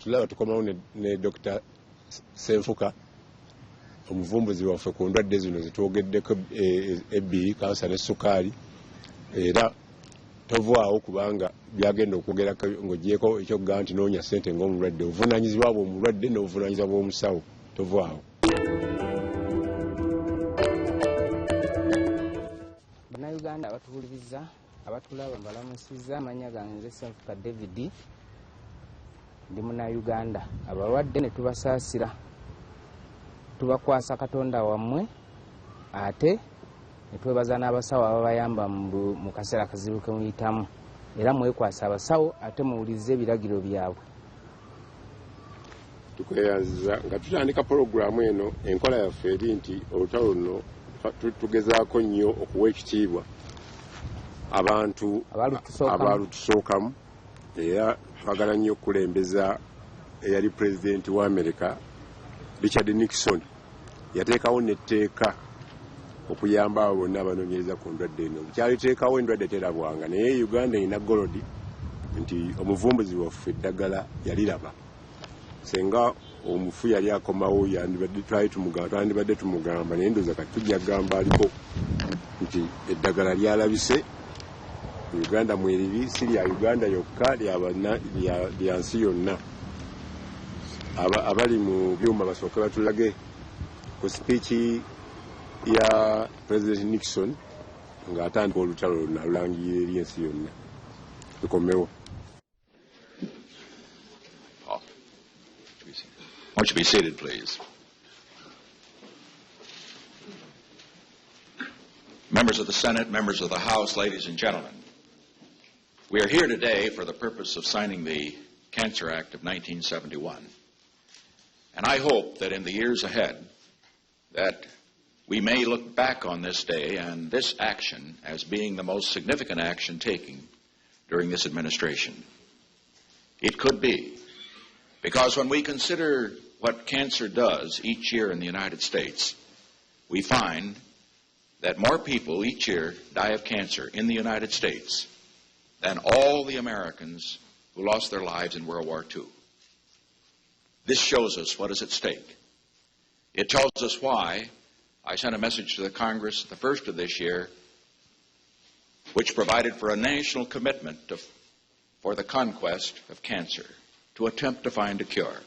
tulaba tukomawo ne Dokita Ssenfuka omuvumbuzi waffe ku ndwadde zino zitwogeddeko ebbiri kansa ne sukaali era tovaawo kubanga byagenda okwogerako ng'ogyeko ekyokugaa nti noonya ssente ng'omulwadde obuvunaanyizibwa bw'omulwadde n'obuvunaanyizibwa bw'omusawo tovaawo. Bannayuganda abatuwuliriza abatulaba mbalamusizza, amannya gange nze Ssenfuka David, ndi Munnayuganda. Abalwadde ne tubasaasira, tubakwasa Katonda wammwe, ate ne twebaza n'abasawo ababayamba mu kaseera akazibu ke muyitamu, era mwekwasa abasawo ate muwulirize ebiragiro byabwe. Tukweyanziza nga tutandika pologulaamu eno, enkola yaffe eri nti olutalo luno tugezaako nnyo okuwa ekitiibwa abantu abalutusookamu, era twagala nnyo okukulembeza eyali pulezidenti wa Amerika Richard Nixon. Yateekawo n'etteeka okuyamba abo bonna abanoonyereza ku ndwadde eno. Bukyaliteekawo endwadde terabwanga, naye Uganda erina golodi nti omuvumbuzi waffe eddagala yaliraba. Senga omufu yali akomawo twandibadde tumugamba, naye ndowooza kati tujja kugamba aliko nti eddagala lyalabise. Uganda mweriri, si lya Uganda yokka, lya nsi yonna. Abali mu byuma basooke batulage ku spiiki ya President Nixon ng'atandika olutalo lonna alulangirira eri ensi yonna. Tukomewo. Won't you be seated, please? Members of the Senate, members of the House, ladies and gentlemen, we are here today for the purpose of signing the Cancer Act of 1971. And I hope that in the years ahead that we may look back on this day and this action as being the most significant action taken during this administration. It could be, because when we consider what cancer does each year in the United States, we find that more people each year die of cancer in the United States than all the Americans who lost their lives in World War II. This shows us what is at stake. It tells us why I sent a message to the Congress the first of this year, which provided for a national commitment for the conquest of cancer, to attempt to find a cure.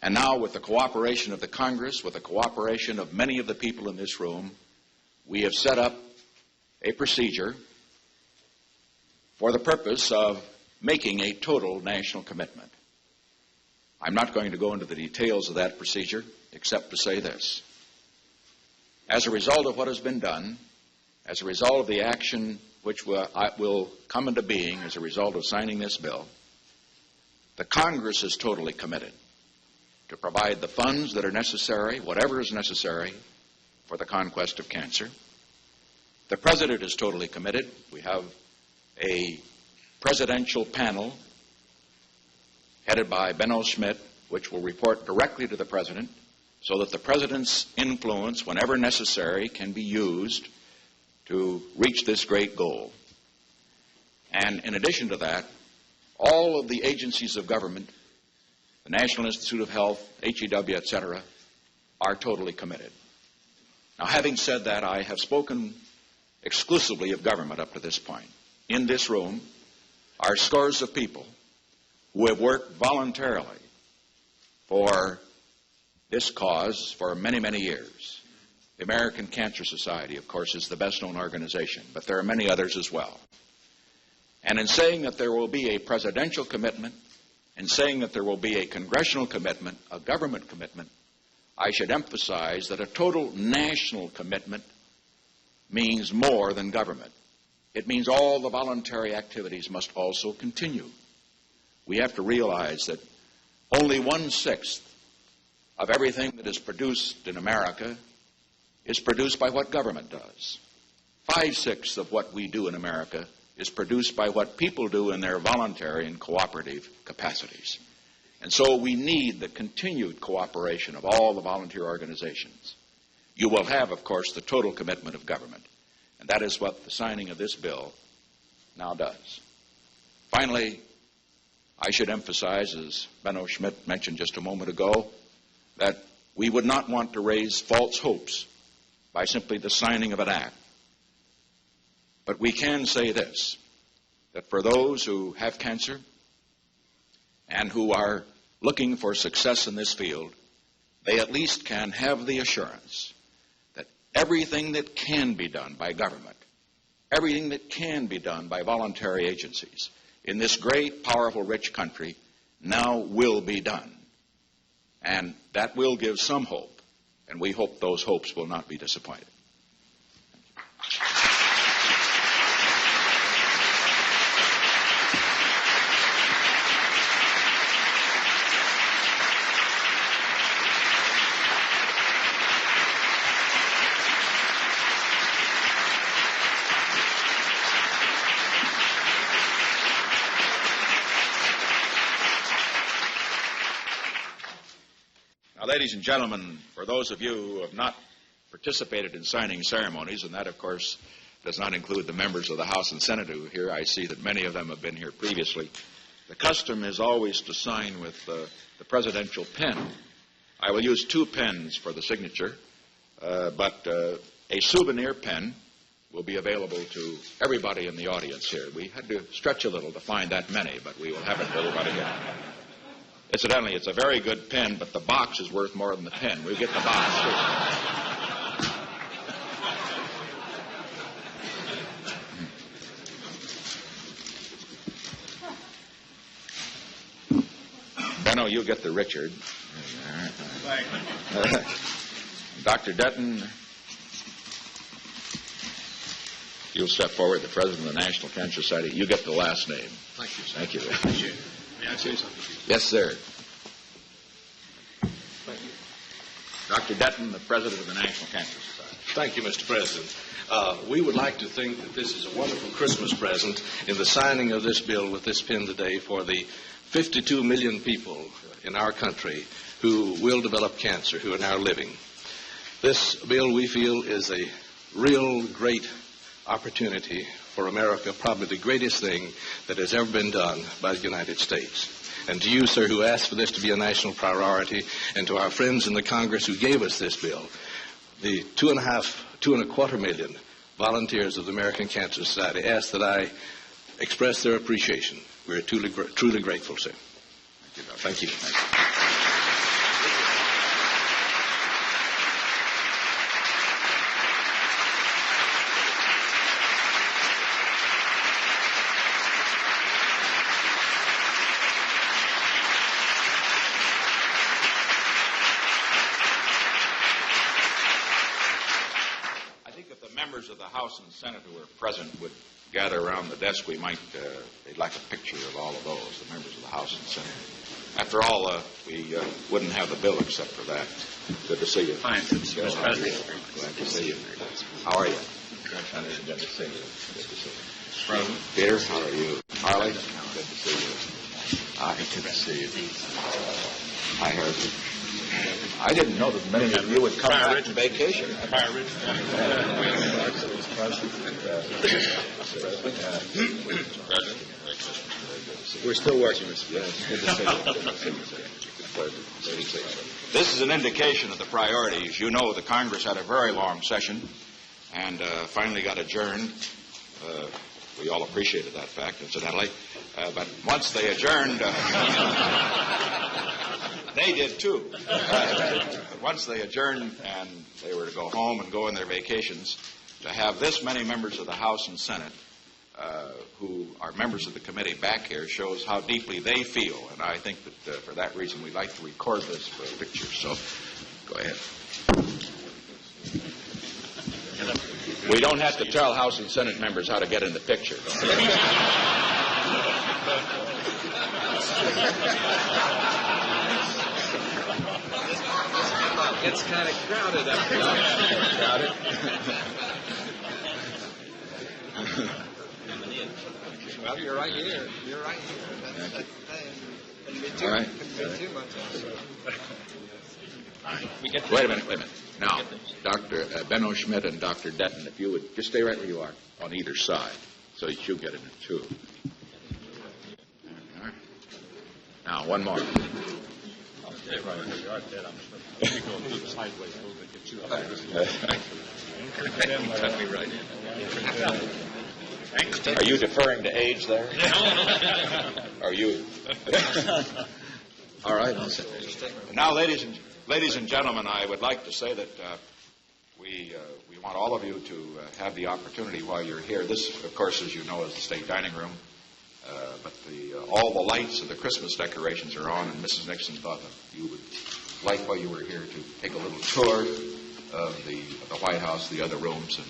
And now, with the cooperation of the Congress, with the cooperation of many of the people in this room, we have set up a procedure for the purpose of making a total national commitment. I'm not going to go into the details of that procedure, except to say this. As a result of what has been done, as a result of the action which will come into being as a result of signing this bill, the Congress is totally committed to provide the funds that are necessary, whatever is necessary, for the conquest of cancer. The President is totally committed. We have a presidential panel headed by Benno Schmidt, which will report directly to the President, so that the President's influence, whenever necessary, can be used to reach this great goal. And in addition to that, all of the agencies of government, the National Institute of Health, HEW, etc., are totally committed. Now, having said that, I have spoken exclusively of government up to this point. In this room are scores of people who have worked voluntarily for this cause for many, many years. The American Cancer Society, of course, is the best-known organization, but there are many others as well. And in saying that there will be a presidential commitment, in saying that there will be a congressional commitment, a government commitment, I should emphasize that a total national commitment means more than government. It means all the voluntary activities must also continue. We have to realize that only 1/6 of everything that is produced in America is produced by what government does. 5/6 of what we do in America is produced by what people do in their voluntary and cooperative capacities. And so we need the continued cooperation of all the volunteer organizations. You will have, of course, the total commitment of government. And that is what the signing of this bill now does. Finally, I should emphasize, as Benno Schmidt mentioned just a moment ago, that we would not want to raise false hopes by simply the signing of an act. But we can say this, that for those who have cancer and who are looking for success in this field, they at least can have the assurance that everything that can be done by government, everything that can be done by voluntary agencies in this great, powerful, rich country now will be done. And that will give some hope, and we hope those hopes will not be disappointed. Ladies and gentlemen, for those of you who have not participated in signing ceremonies, and that, of course, does not include the members of the House and Senate who are here, I see that many of them have been here previously. The custom is always to sign with the presidential pen. I will use 2 pens for the signature, but a souvenir pen will be available to everybody in the audience here. We had to stretch a little to find that many, but we will have it for everybody here. Incidentally, it's a very good pen, but the box is worth more than the pen. We'll get the box, too. Benno, you get the Richard. Dr. Dutton, you'll step forward, the President of the National Cancer Society. You get the last name. Thank you, sir. Thank you. Appreciate it. May I say something? Yes, sir. Thank you. Dr. Dutton, the President of the National Cancer Society. Thank you, Mr. President. We would like to think that this is a wonderful Christmas present in the signing of this bill with this pen today for the 52 million people in our country who will develop cancer, who are now living. This bill, we feel, is a real great opportunity for America, probably the greatest thing that has ever been done by the United States. And to you, sir, who asked for this to be a national priority, and to our friends in the Congress who gave us this bill, the 2.25 million volunteers of the American Cancer Society ask that I express their appreciation. We're truly grateful, sir. Thank you, Doctor. Thank you. Thank you. Members of the House and Senate who are present would gather around the desk. They'd like a picture of all of those, the members of the House and Senate. After all, we wouldn't have the bill except for that. Good to see you. Fine, Mr. President. Glad to see you. How are you? Good to see you. Good to see you. President. Peter, how are you? Harley? Good to see you. Hi, good to see you. Hi, Harrison. I didn't know that many of you would come back to vacation. We're still working, Mr. President. This is an indication of the priorities. You know the Congress had a very long session and finally got adjourned. We all appreciated that fact, incidentally. But once they adjourned, they did too. But once they adjourned and they were to go home and go on their vacations, to have this many members of the House and Senate who are members of the committee back here shows how deeply they feel. And I think that for that reason we'd like to record this for a picture. So go ahead. We don't have to tell House and Senate members how to get in the picture. It's kind of crowded up here. Crowded? Well, you're right here. You're right here. All right. Wait a minute. Now, Dr. Benno Schmidt and Dr. Dutton, if you would just stay right where you are on either side so that you get in it too. All right. Now, one more. Okay, right. You're right there. I'm just going to go through sideways a little bit, get you up. Are you deferring to age there? Are you? All right, I'll sit there. Now, ladies and gentlemen, I would like to say that we want all of you to have the opportunity while you're here. This, of course, as you know, is the state dining room. But all the lights of the Christmas decorations are on, and Mrs. Nixon thought that you would like, while you were here, to take a little tour of the White House, the other rooms, and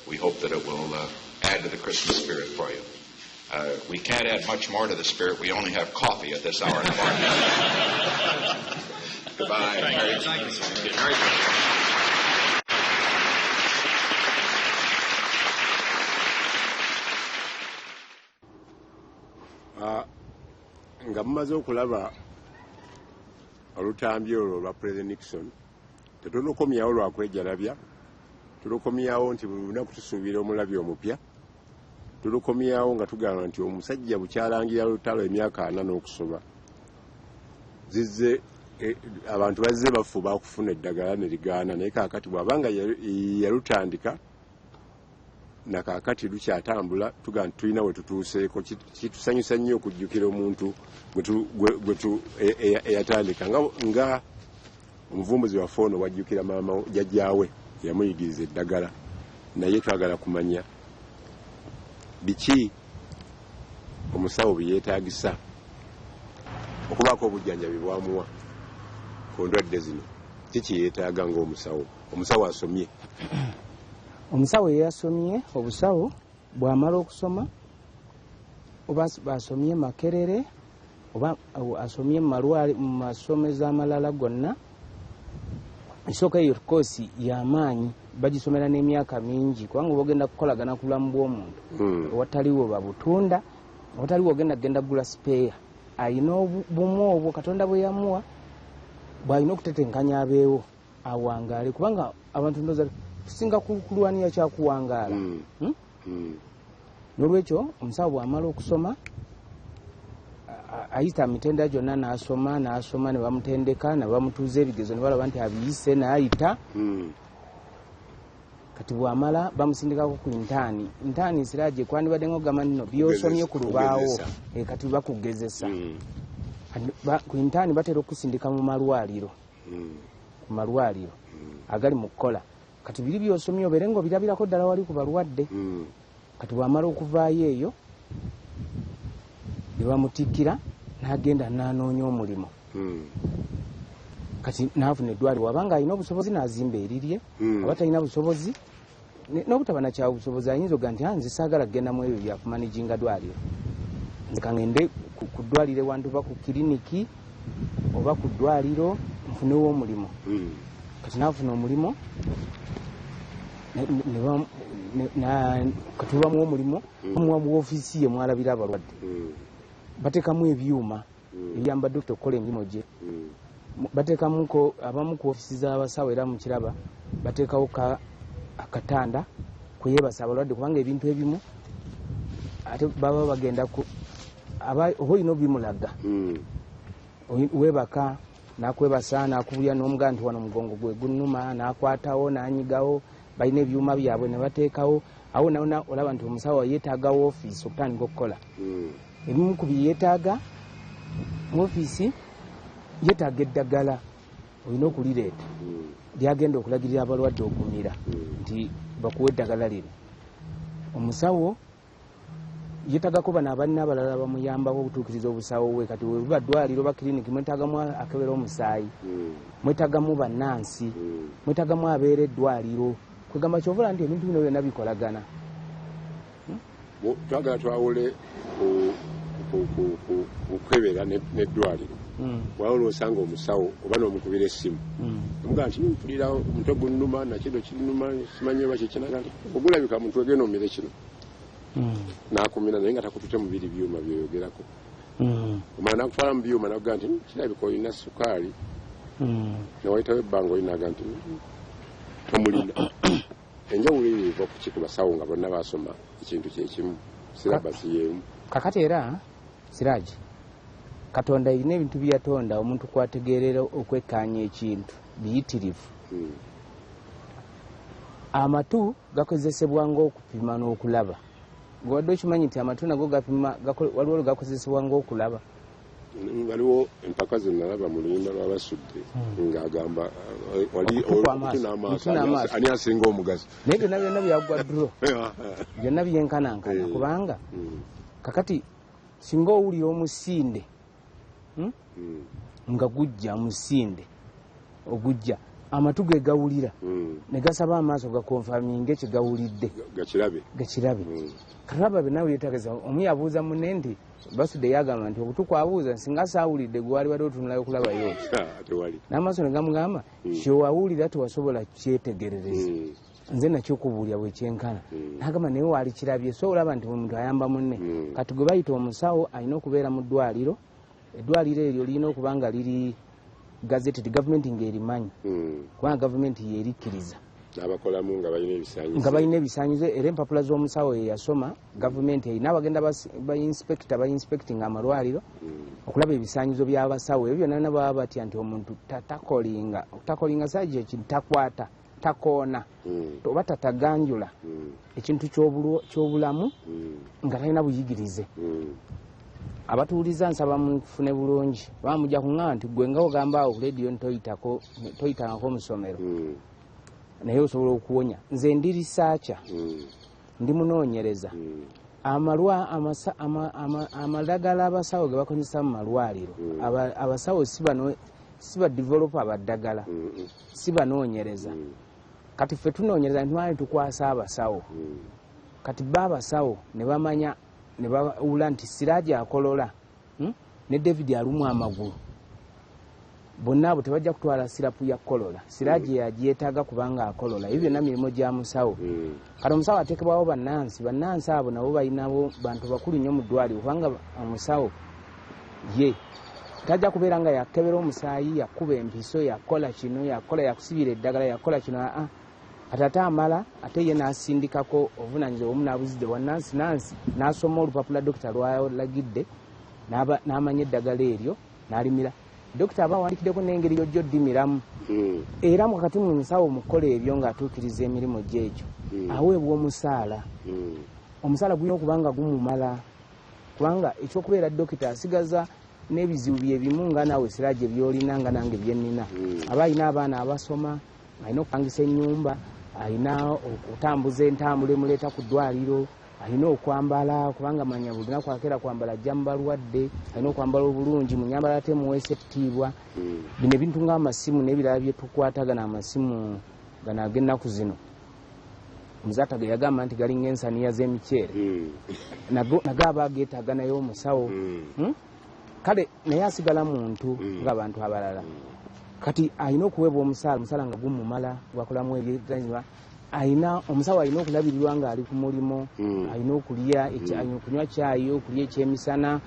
we hope that it will add to the Christmas spirit for you. We can't add much more to the spirit. We only have coffee at this hour in the morning. Goodbye. Thank you. Thank you. Nga mumaze okulaba olutambi olwo lwa President Nixon, tetulukomyawo lwa kwejalabya, tulukomyawo nti buli lunaku tusuubira omulabi omupya, tulukomyawo nga tugamba nti omusajja bukyalangira lutalo emyaka 4 n'okusoba zizze abantu bazze bafuba okufuna eddagala ne ligaana, naye kaakati bw'abanga yalutandika na kaakati lukyatambula, tuga nti tulina we tutuuseeko. Kitusanyusa nnyo okujjukira omuntu eyatandika nga omuvumbuzi waffe ono wajjukira maama jjajjaawe yamuyigiriza eddagala, naye twagala kumanya biki omusawo bye yeetaagisa okubaako obujjanjabi bwamuwa ku ndwadde zino. Kiki yeetaaga ng'omusawo? Omusawo asomye. Omusawo yasomye obusawo bw'amala okusoma, oba asomye Makerere oba asomye mu masomero amalala gonna, esooka eyo koosi y'amaanyi bagisomera n'emyaka mingi, kubanga oba ogenda kukolagana ku bulamu bw'omuntu ewataliwo babutunda, ewataliwo ogenda kugenda gula sipeeya, ayina obumu obwo Katonda bwe yamuwa bw'alina okutetenkanya abeewo awangaale, kubanga abantu ndooza tusinga kulwanira kyakuwangaala. N'olwekyo omusawo bw'amala okusoma ayita mitenda gyonna n'asoma ne bamutendeka ne bamutuuza ebigezo ne balaba nti abiyise n'ayita. Kati bw'amala bamusindikako ku intaani. Intaani siraaje kwandibadde ng'ogamba nno by'osomye ku lubaawo kati bakugezesa. Ku intaani batera okusindika mu malwaliro, ku malwaliro agali mu kukola. Kati biri by'osomye obeere ng'obirabirako ddala wali ku balwadde. Kati bw'amala okuvaayo eyo ne bamutikkira n'agenda n'anoonya omulimu. Kati n'afuna eddwaliro, wabanga alina obusobozi n'azimba erirye, aba talina busobozi n'obutaba nakyawa busobozi ayinza okuga nti nze saagala kugenda mu ebyo byakumaniginga ddwaliro, nze kangende ku ddwaliro ewantu oba ku kiriniki oba ku ddwaliro nfunewo omulimu. Kati n'afuna omulimu kati bamuwa omulimu bamuwa mu woofiisi ye mwalabira abalwadde, bateekamu ebyuma ebiyamba Dokita okukola emirimu gye, bateekamuko abamu ku woofiisi z'abasawo era mu kiraba bateekawo akatanda kweyebasa abalwadde, kubanga ebintu ebimu ate baba bagenda oba olina obimulaga webaka nakwebasa nakubulya n'omugaa nti wano omugongo gwe gunnuma, nakwatawo nanyigawo, balina ebyuma byabwe ne bateekawo awo nawona olaba nti omusawo yeetaaga woofiisi okutandika okukola. Ebimu ku byeyeetaaga mu woofiisi yeetaaga eddagala, olina okulireeta lyagenda okulagirira abalwadde okumira nti bakuwa eddagala lino. Omusawo yeetaagako bano abalina abalala bamuyambako okutuukiriza obusawo bwe. Kati we buba ddwaliro oba kiriniki mwetaagamu akebera omusaayi, mwetaagamu bannansi, mwetaagamu abeera eddwaliro, kwegamba kyovula nti ebintu bino byonna bikolagana. Twagala twawule okwebera n'eddwaliro. Wawula osanga omusawo oba n'omukubira essimu omugaa nti mpulira omutwe gunnuma nakino kinnuma simanyi oba kyekinagala ogulabika muntu egenda omire kino n'akumira naye nga takutute mu biri byuma byoyogerako. Omala nakutwala mu byuma nakugaa nti kirabika olina sukaali, newayitawo ebbanga olinaga nti omulina. Enjawulo eyo eva kuki ku basawo nga bonna basoma ekintu kyekimu, sirabasi y'emu. Kakati era Siraaji Katonda irina ebintu byatonda omuntu kwategerera okwekanya ekintu biyitirivu. Amatu gakozesebwa ng'okupima n'okulaba. Gwadde okimanyi nti amatu nago gapima waliwo gakozesebwa ng'okulaba. Waliwo empaka ze nalaba mu luyimba lw'abasudde ng'agamba wali olutu n'amaaso ani asinga omugaso. Naye byonna byaggwa duro. Byonna byenkanankana kubanga kakati singa owulira omusinde nga gujja musinde ogujja amatu ge gawulira ne gasaba amaaso gakonfaminge kigawulidde gakirabe. Kalaba benawe yetageza omu yabuuza munne nti basudde yagamba nti obutuku abuuza singa saawulidde gwali wali otunulayo kulaba yoti n'amaaso ne gamugamba kyewawulira tewasobola kyetegerereza nze nakyo kubuulya bwekyenkana n'agamba naye waali kirabye so olaba nti omuntu ayamba munne kati gwe bayita omusawo alina okubeera mu ddwaliro. Eddwaliro eryo lirina okuba nga liri gazeti gavumenti ng'erimanyi kubanga gavumenti yeerikkiriza abakolamu nga balina ebisaanyizo era empapula z'omusawo yeyasoma gavumenti erina abagenda bayinspektinga amalwaliro okulaba ebisaanyizo by'abasawo ebyo byonna na baba batya nti omuntu takolinga saagi ekintu takwata takoona oba tataganjula ekintu ky'obulamu nga talina buyigirize. Abatuuliza nsaba mufune bulungi bamujja kuŋŋamba nti gwe nga ogamba awo ku lediyo toyitangako omusomero naye osobola okuwonya. Nze ndi risaaca ndi munoonyereza amadagala abasawo ge bakozesa mu malwaliro. Abasawo si badevelopa baddagala si banoonyereza. Kati ffe tunoonyereza ntwali tukwasa abasawo kati baabasawo ne bamanya ne bawula nti Siraaji akolola ne David alumu amagulu bonna abo tebajja kutwala sirapu ya kolola. Siraaji yagyetaaga kubanga akolola. Ebyo byonna mirimu gya musawo. Kati omusawo ateekebwawo bannansi abo nabo balinabo bantu bakulu nnyo mu ddwaliro kubanga omusawo ye tajja kubeera nga yakebera omusaayi yakuba empiso yakola kino yakola yakusibira eddagala yakola kino kati ate amala ate ye n'asindikako obuvunaanyizibwa omu n'abuzidde wa nansi n'asoma olupapula dokita lwalagidde n'amanya eddagala eryo n'alimira. Dokita aba awandikiddeko n'engeri yojja oddimiramu era wakati mu musawo mukola ebyo ng'atuukiriza emirimu gy'ekyo aweebwa omusaala. Omusaala gulina okuba nga gumumala kubanga ekyokubeera dokita asigaza n'ebizibu byebimu nga naawe Siraaji byolina nga nange byennina. Aba alina abaana abasoma alina okupangisa ennyumba alina okutambuza entambula emuleeta ku ddwaliro alina okwambala kubanga manya buli lunaku akeera kwambala ajja mu balwadde alina okwambala obulungi mu nyambala ate muweesa ekitiibwa. Bino ebintu ng'amasimu n'ebirala bye tukwatagana amasimu gano ag'ennaku zino omuzaata ge yagamba nti galinga ensaniya z'emiceere nago aba ageetaaga naye omusawo kale naye asigala muntu ng'abantu abalala. Kati alina okuweebwa omusaala nga gumumala gwakolamu ebyetanyizibwa. Omusawo alina okulabirirwa ng'ali ku mulimo alina okulya okunywa caayi okulya ekyemisana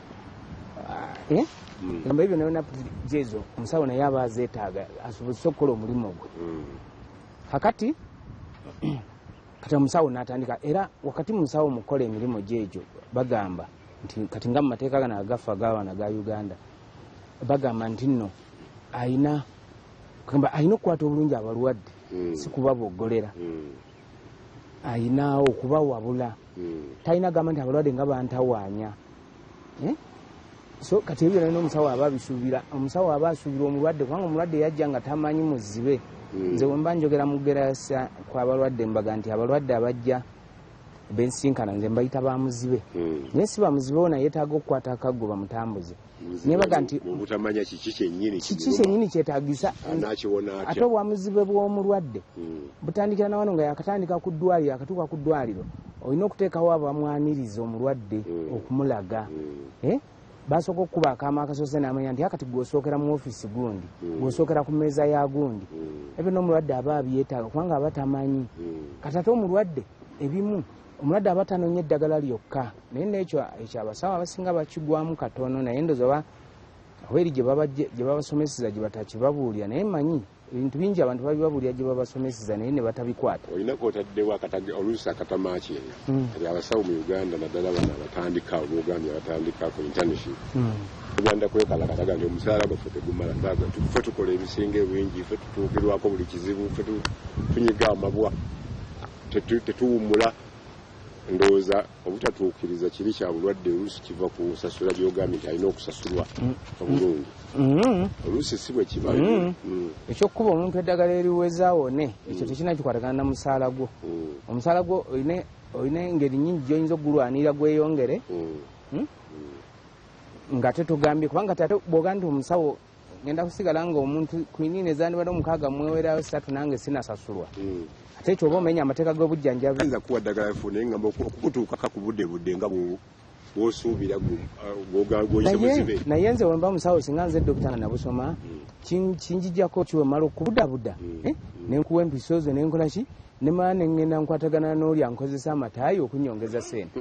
gamba ebyo nayona jezo omusawo naye aba azeetaaga asobozesa okukola omulimu gwe. Kakati omusawo n'atandika era wakati musawo mukola emirimu gyegyo bagamba nti kati nga mu mateeka gano agafa gawana ga Uganda bagamba nti nno alina okukwata obulungi abalwadde si kubaboggolera alina okubawabula talina gamba nti abalwadde nga bantawaanya. So kati ebyo nalina omusawo aba abisuubira. Omusawo aba asuubira omulwadde kubanga omulwadde yajja nga tamanyi muzibe. Nze bwe mba njogera mu kugerasa kw'abalwadde mbaga nti abalwadde abajja bensinkana nze mbayita bamuzibe naye si bamuzibe ona yeetaaga okukwata akaggo bamutambuze naye baga nti obutamanya kiki kyennyini kyetaagisa ate obwamuzibe bw'omulwadde butandikira na wano nga yakatandika ku ddwaliro akatuuka ku ddwaliro olina okuteekawo abamwaniriza omulwadde okumulaga. Basooka okukuba akaama akasoose n'amanya nti akati gw'osookera mu ofiisi gundi gw'osookera ku mmeeza ya gundi. Ebyo n'omulwadde aba abyetaaga kubanga aba tamanyi. Kati ate omulwadde ebimu omulwadde aba tanoonya eddagala lyokka naye n'ekyo abasawo abasinga bakigwamu katono naye ndoza oba eri gye babasomeseza gye batakibabuulira naye manyi ebintu bingi abantu babibabulya gye babasomeseza naye ne batabikwata. Olina kwotaddewo oluusi akatamaaki eri abasawo mu Uganda naddala bano abatandika obugambye abatandika ku internship. Uganda kwekalakataga nti omusaala gwaffe tegumala ffe tukola ebisinga bingi ffe tutuukirwako buli kizibu ffe tunyiga amabwa tetuwummula. Ndowooza obutatuukiriza kiri kya bulwadde oluusi kiva ku nsasula gy'ogambye nti alina okusasulwa obulungi. Oluusi si bwe kiba. Ekyokkuba omuntu eddagala eriweza awone ekyo tekirina kikwatagana na musaala gwo. Omusaala gwo olina engeri nnyingi gy'oyinza okugulwanirira gweyongere nga tetugambye kubanga ate bw'oga nti omusawo ngenda kusigala ng'omuntu kwiniina ezandibadde 6 mwewerayo 3 nange sinasasulwa. Ate ekyo oba omenya amateeka g'obujjanjabi. Ayinza kuwa ddagala efuna naye ngamba okukutuukako ku budde nga bw'osuubira gw'oyise buzibe. Naye nze wemba musawo singa nze Dokita nga nabusoma kinjijjako kiwe mala okubuddaabudda ne nkuwa empiso zo ne nkola ki ne mala ne ŋŋenda nkwatagana n'oli ankozesa amataayi okunyongeza ssente.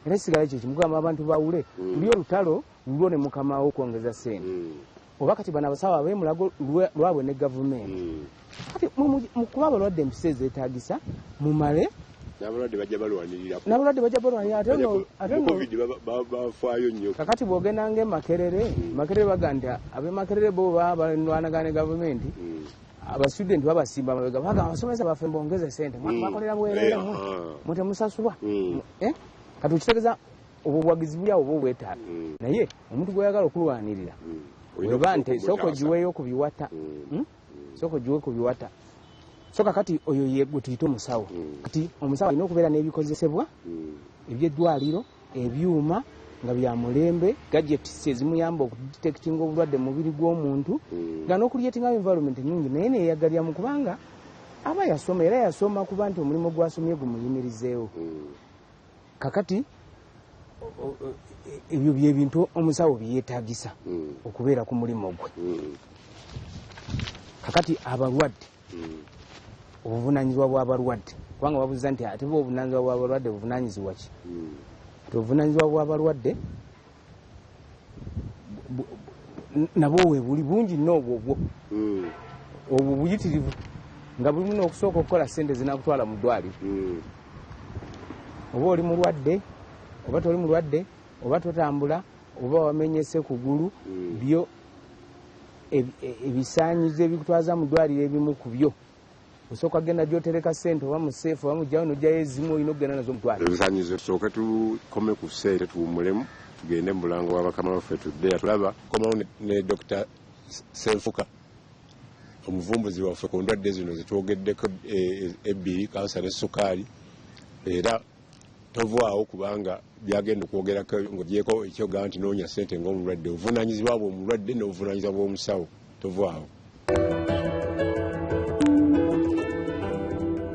Era sigala ekyo kimugamba abantu bawule luli olutalo lulwo ne mukama wo okwongeza ssente. Oba kati bano abasawo ab'emulago lwabwe ne gavumenti. Kati mukuba abalwadde empisa ezeetaagisa mumale n'abalwadde bajja balwanirira ate COVID bafaayo nnyo. kakati bw'ogenda ng'emakerere baga nti ab'emakerere bo balwanagana ne gavumenti abastudenti babasimba mabega baga abasomesa baffe mbongeze ssente mwakolera bwereere mutemusasulwa. Kati okitegeeza obwo buwagizi buli awo oba obwetaaga naye omuntu gw'oyagala okulwanirira weba nti sooka ogiweeyo okubiwata sooka ogiwe kubiwata. So kakati oyo yegwe tuyite omusawo. Kati omusawo alina okubeera n'ebikozesebwa eby'eddwaliro ebyuma nga bya mulembe gadgets ezimuyamba okudetectinga obulwadde mu mubiri gw'omuntu nga n'okulyetinga environment nyingi naye neyeyagalya mu kubanga aba yasoma era yasoma kuba nti omulimu gwasomye gumuyimirizeewo. Kakati ebyo byebintu omusawo byeyeetaagisa okubeera ku mulimu gwe. Kakati abalwadde obuvunaanyizibwa bw'abalwadde kubanga babuuza nti ate obuvunaanyizibwa bw'abalwadde buvunaanyizibwa ki? Ati obuvunaanyizibwa bw'abalwadde nabwo weebuli bungi n'obwo obwo buyitirivu nga buli muno okusooka okukola ssente zinakutwala mu ddwaliro. Oba oli mulwadde oba toli mulwadde oba totambula oba wamenyese kugulu byo ebisaanyizo ebikutwaza mu ddwaliro ebimu ku byo osooka genda gy'otereka ssente oba mu seefu oba mujjayo n'ojjayo ezimu olina okugenda nazo mu ddwaliro. Ebisaanyizo tusooke tukome ku ssente tuwummulemu tugende mu mulango wa bakama baffe tudde tulaba komawo ne Dokita Ssenfuka omuvumbuzi waffe ku ndwadde zino zetwogeddeko ebbiri kansa ne sukaali era tovaawo kubanga byagenda okwogerako ng'ogyeko ekyogaa nti noonya ssente ng'omulwadde obuvunaanyizibwa bw'omulwadde n'obuvunaanyizibwa bw'omusawo tovaawo.